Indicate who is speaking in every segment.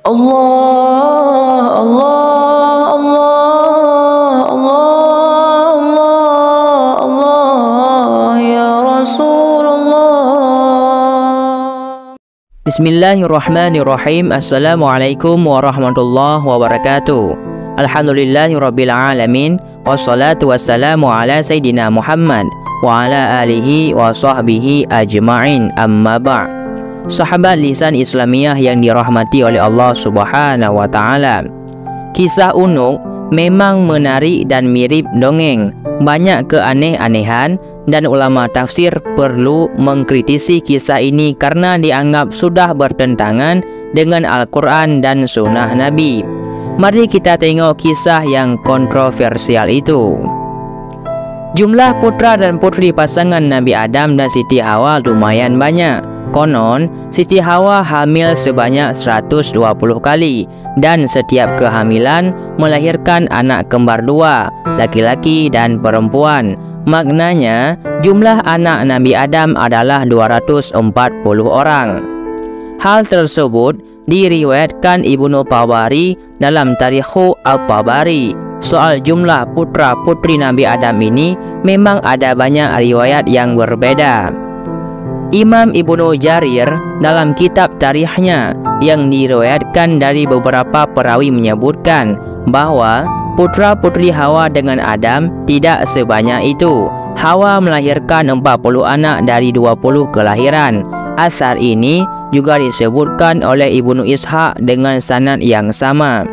Speaker 1: Allah, Allah, Allah, Allah, Allah, Allah, ya Rasulullah.
Speaker 2: Bismillahirrahmanirrahim. Assalamualaikum warahmatullahi wabarakatuh. Alhamdulillahirabbil alamin, wassalatu wassalamu ala sayidina Muhammad wa ala alihi wa sahbihi ajma'in, amma ba'. Sahabat lisan Islamiyah yang dirahmati oleh Allah Subhanahu wa taala. Kisah Unuk memang menarik dan mirip dongeng. Banyak keaneh-anehan dan ulama tafsir perlu mengkritisi kisah ini karena dianggap sudah bertentangan dengan Al-Quran dan Sunnah Nabi. Mari kita tengok kisah yang kontroversial itu. Jumlah putra dan putri pasangan Nabi Adam dan Siti Hawa lumayan banyak. Konon, Siti Hawa hamil sebanyak 120 kali dan setiap kehamilan melahirkan anak kembar dua, laki-laki dan perempuan. Maknanya, jumlah anak Nabi Adam adalah 240 orang. Hal tersebut diriwayatkan Ibnu Tabari dalam Tarikh At-Tabari. Soal jumlah putra-putri Nabi Adam ini memang ada banyak riwayat yang berbeda. Imam Ibnu Jarir dalam kitab tarikhnya yang diriwayatkan dari beberapa perawi menyebutkan bahwa putra-putri Hawa dengan Adam tidak sebanyak itu. Hawa melahirkan 40 anak dari 20 kelahiran. Asar ini juga disebutkan oleh Ibnu Ishaq dengan sanad yang sama.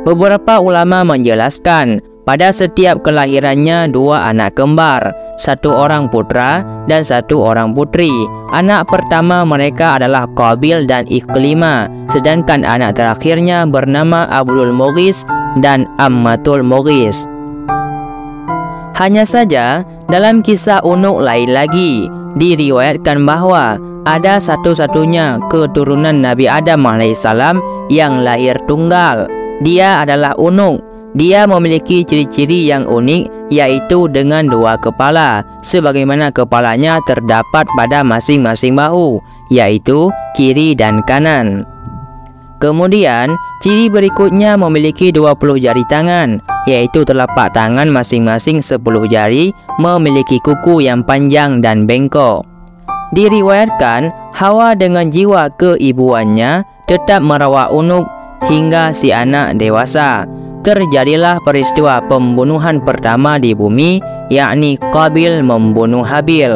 Speaker 2: Beberapa ulama menjelaskan pada setiap kelahirannya dua anak kembar, satu orang putra dan satu orang putri. Anak pertama mereka adalah Qabil dan Iklimah, sedangkan anak terakhirnya bernama Abdul Mughis dan Ammatul Mughis. Hanya saja dalam kisah Unuk lain lagi diriwayatkan bahwa ada satu-satunya keturunan Nabi Adam alaihissalam yang lahir tunggal. Dia adalah Unuk. Dia memiliki ciri-ciri yang unik, yaitu dengan dua kepala, sebagaimana kepalanya terdapat pada masing-masing bahu, yaitu kiri dan kanan. Kemudian, ciri berikutnya memiliki 20 jari tangan, yaitu telapak tangan masing-masing 10 jari, memiliki kuku yang panjang dan bengkok. Diriwayatkan, Hawa dengan jiwa keibuannya tetap merawat Unuk hingga si anak dewasa. Terjadilah peristiwa pembunuhan pertama di bumi, yakni Qabil membunuh Habil.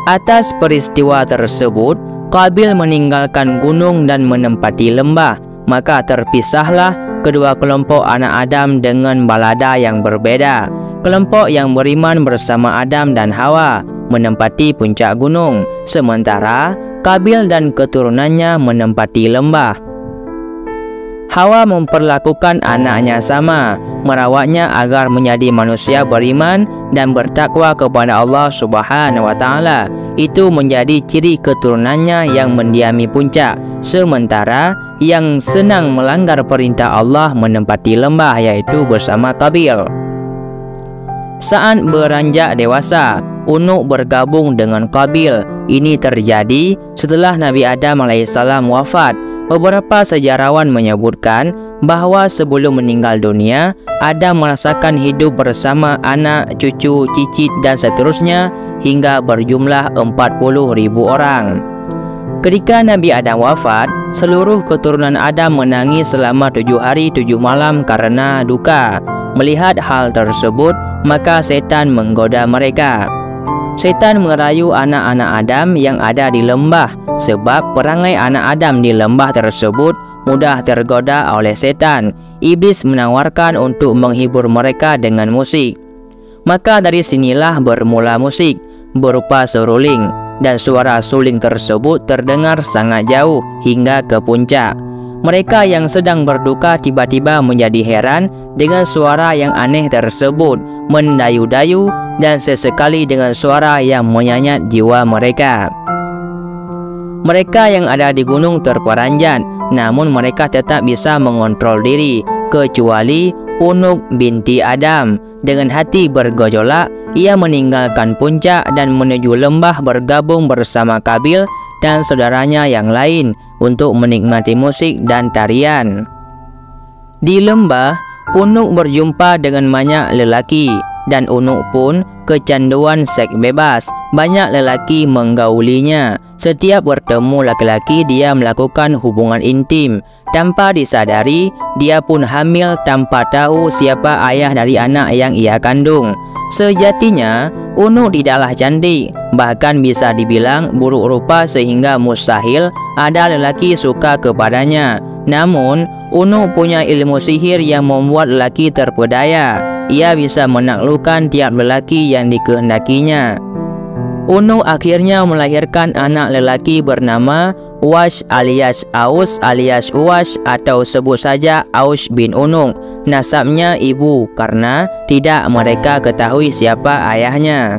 Speaker 2: Atas peristiwa tersebut, Qabil meninggalkan gunung dan menempati lembah. Maka terpisahlah kedua kelompok anak Adam dengan balada yang berbeda. Kelompok yang beriman bersama Adam dan Hawa menempati puncak gunung, sementara Qabil dan keturunannya menempati lembah. Hawa memperlakukan anaknya sama, merawatnya agar menjadi manusia beriman dan bertakwa kepada Allah Subhanahu wa taala. Itu menjadi ciri keturunannya yang mendiami puncak, sementara yang senang melanggar perintah Allah menempati lembah, yaitu bersama Qabil. Saat beranjak dewasa, Unuk bergabung dengan Qabil. Ini terjadi setelah Nabi Adam alaihissalam wafat. Beberapa sejarawan menyebutkan bahwa sebelum meninggal dunia, Adam merasakan hidup bersama anak, cucu, cicit dan seterusnya hingga berjumlah 40.000 orang. Ketika Nabi Adam wafat, seluruh keturunan Adam menangis selama 7 hari 7 malam karena duka. Melihat hal tersebut, maka setan menggoda mereka. Setan merayu anak-anak Adam yang ada di lembah, sebab perangai anak Adam di lembah tersebut mudah tergoda oleh setan. Iblis menawarkan untuk menghibur mereka dengan musik. Maka dari sinilah bermula musik berupa seruling, dan suara suling tersebut terdengar sangat jauh hingga ke puncak. Mereka yang sedang berduka tiba-tiba menjadi heran dengan suara yang aneh tersebut, mendayu-dayu dan sesekali dengan suara yang menyayat jiwa mereka. Mereka yang ada di gunung terperanjat, namun mereka tetap bisa mengontrol diri, kecuali Unuk binti Adam. Dengan hati bergejolak, ia meninggalkan puncak dan menuju lembah bergabung bersama Qabil dan saudaranya yang lain. untuk menikmati musik dan tarian. Di lembah, Unuk berjumpa dengan banyak lelaki dan Unuk pun kecanduan seks bebas. Banyak lelaki menggaulinya. Setiap bertemu laki-laki, dia melakukan hubungan intim. Tanpa disadari, dia pun hamil tanpa tahu siapa ayah dari anak yang ia kandung. Sejatinya, Unuk tidaklah cantik, bahkan bisa dibilang buruk rupa sehingga mustahil ada lelaki suka kepadanya. Namun, Unuk punya ilmu sihir yang membuat lelaki terpedaya. Ia bisa menaklukkan tiap lelaki yang dikehendakinya. Unuk akhirnya melahirkan anak lelaki bernama Wash alias Aus alias Uwash, atau sebut saja Aus bin Unuk. Nasabnya ibu karena tidak mereka ketahui siapa ayahnya.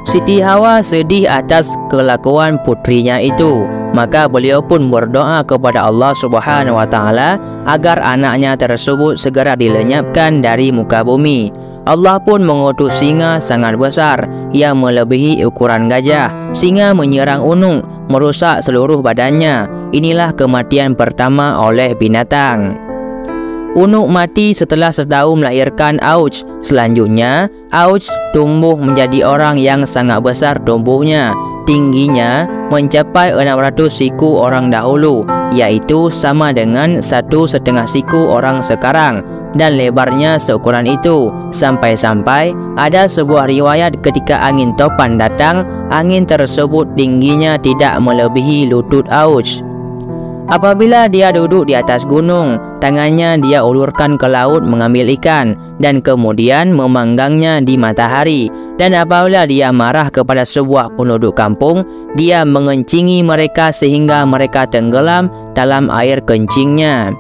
Speaker 2: Siti Hawa sedih atas kelakuan putrinya itu. Maka beliau pun berdoa kepada Allah Subhanahu wa Ta'ala agar anaknya tersebut segera dilenyapkan dari muka bumi. Allah pun mengutus singa sangat besar yang melebihi ukuran gajah. Singa menyerang Unuk, merusak seluruh badannya. Inilah kematian pertama oleh binatang. Unuk mati setelah setahun melahirkan Aus. Selanjutnya, Aus tumbuh menjadi orang yang sangat besar tubuhnya. Tingginya mencapai 600 siku orang dahulu, yaitu sama dengan 1,5 siku orang sekarang, dan lebarnya seukuran itu. Sampai-sampai ada sebuah riwayat ketika angin topan datang, angin tersebut tingginya tidak melebihi lutut Aus. Apabila dia duduk di atas gunung, tangannya dia ulurkan ke laut mengambil ikan dan kemudian memanggangnya di matahari. Dan apabila dia marah kepada sebuah penduduk kampung, dia mengencingi mereka sehingga mereka tenggelam dalam air kencingnya.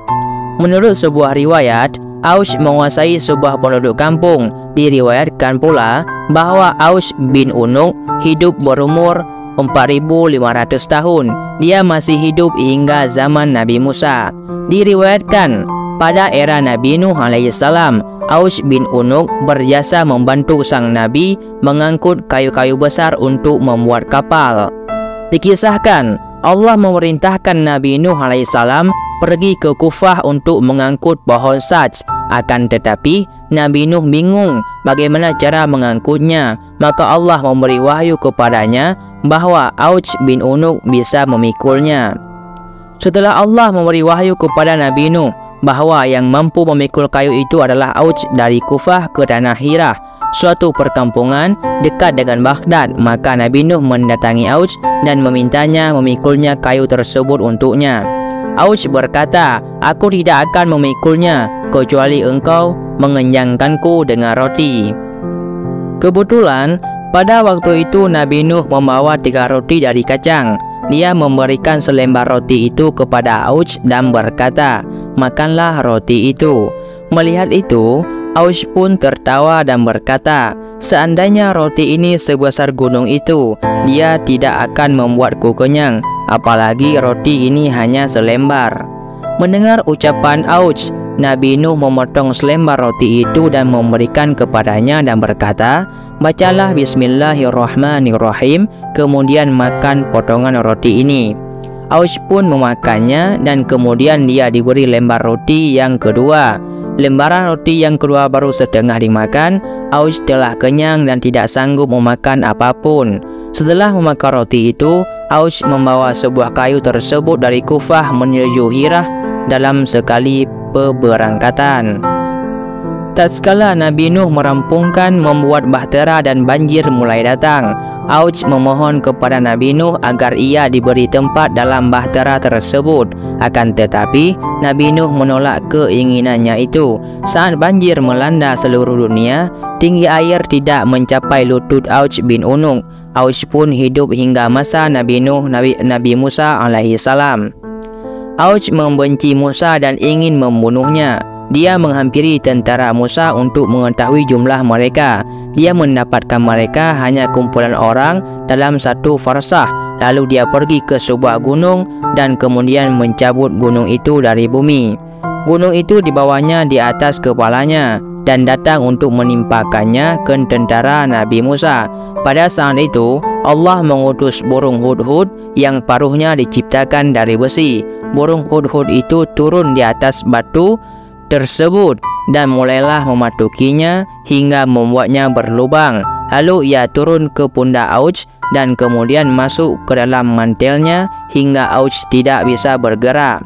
Speaker 2: Menurut sebuah riwayat, Aus menguasai sebuah penduduk kampung. Diriwayatkan pula bahwa Aus bin Unuk hidup berumur 4.500 tahun. Dia masih hidup hingga zaman Nabi Musa. Diriwayatkan pada era Nabi Nuh alaihissalam, Aus bin Unuk berjasa membantu sang Nabi mengangkut kayu-kayu besar untuk membuat kapal. Dikisahkan Allah memerintahkan Nabi Nuh alaihissalam pergi ke Kufah untuk mengangkut pohon saj. Akan tetapi Nabi Nuh bingung bagaimana cara mengangkutnya. Maka Allah memberi wahyu kepadanya bahwa Aus bin Unuk bisa memikulnya. Setelah Allah memberi wahyu kepada Nabi Nuh bahwa yang mampu memikul kayu itu adalah Aus dari Kufah ke tanah Hirah, suatu perkampungan dekat dengan Baghdad, maka Nabi Nuh mendatangi Aus dan memintanya memikulnya kayu tersebut untuknya. Aus berkata, "Aku tidak akan memikulnya kecuali engkau mengenyangkanku dengan roti." Kebetulan pada waktu itu Nabi Nuh membawa 3 roti dari kacang. Dia memberikan selembar roti itu kepada Aus dan berkata, "Makanlah roti itu." Melihat itu, Aus pun tertawa dan berkata, "Seandainya roti ini sebesar gunung itu, dia tidak akan membuatku kenyang, apalagi roti ini hanya selembar." Mendengar ucapan Aus, Nabi Nuh memotong selembar roti itu dan memberikan kepadanya dan berkata, "Bacalah Bismillahirrahmanirrahim, kemudian makan potongan roti ini." Aus pun memakannya dan kemudian dia diberi lembar roti yang kedua. Lembaran roti yang kedua baru setengah dimakan, Aus telah kenyang dan tidak sanggup memakan apapun. Setelah memakan roti itu, Aus membawa sebuah kayu tersebut dari Kufah menuju Hirah dalam sekali peberangkatan. Tatkala Nabi Nuh merampungkan membuat bahtera dan banjir mulai datang, Aus memohon kepada Nabi Nuh agar ia diberi tempat dalam bahtera tersebut. Akan tetapi Nabi Nuh menolak keinginannya itu. Saat banjir melanda seluruh dunia, tinggi air tidak mencapai lutut Aus bin Unuk. Aus pun hidup hingga masa Nabi Nuh, Nabi Musa alaihissalam. Aus membenci Musa dan ingin membunuhnya. Dia menghampiri tentara Musa untuk mengetahui jumlah mereka. Dia mendapatkan mereka hanya kumpulan orang dalam 1 farsah. Lalu dia pergi ke sebuah gunung dan kemudian mencabut gunung itu dari bumi. Gunung itu dibawanya di atas kepalanya. dan datang untuk menimpakannya ke tentara Nabi Musa. Pada saat itu Allah mengutus burung hudhud yang paruhnya diciptakan dari besi. Burung hudhud itu turun di atas batu tersebut dan mulailah mematukinya hingga membuatnya berlubang. Lalu ia turun ke pundak Auj dan kemudian masuk ke dalam mantelnya hingga Auj tidak bisa bergerak.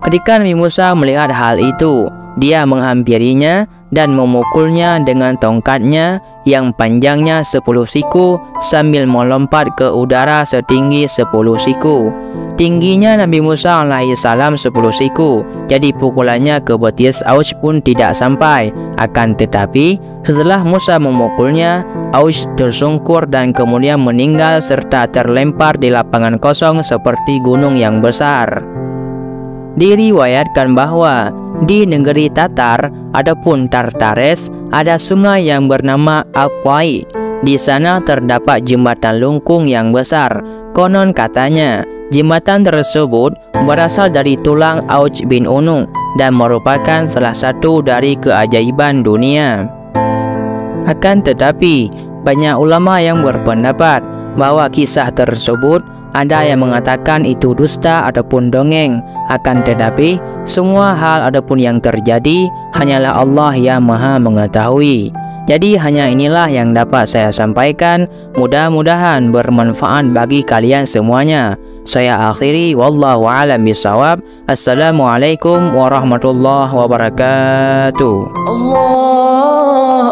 Speaker 2: Ketika Nabi Musa melihat hal itu, dia menghampirinya dan memukulnya dengan tongkatnya yang panjangnya 10 siku sambil melompat ke udara setinggi 10 siku. Tingginya Nabi Musa alaihissalam 10 siku, jadi pukulannya ke betis Auj pun tidak sampai. Akan tetapi setelah Musa memukulnya, Auj tersungkur dan kemudian meninggal serta terlempar di lapangan kosong seperti gunung yang besar. Diriwayatkan bahwa di negeri Tatar adapun Tartares ada sungai yang bernama Al-Qai. Di sana terdapat jembatan lungkung yang besar. Konon katanya jembatan tersebut berasal dari tulang Auj bin Unung dan merupakan salah satu dari keajaiban dunia. Akan tetapi banyak ulama yang berpendapat bahwa kisah tersebut ada yang mengatakan itu dusta ataupun dongeng. Akan tetapi semua hal ataupun yang terjadi hanyalah Allah yang Maha mengetahui. Jadi hanya inilah yang dapat saya sampaikan. Mudah-mudahan bermanfaat bagi kalian semuanya. Saya akhiri, wallahu a'lam bishawab. Assalamualaikum warahmatullahi wabarakatuh.
Speaker 1: Allah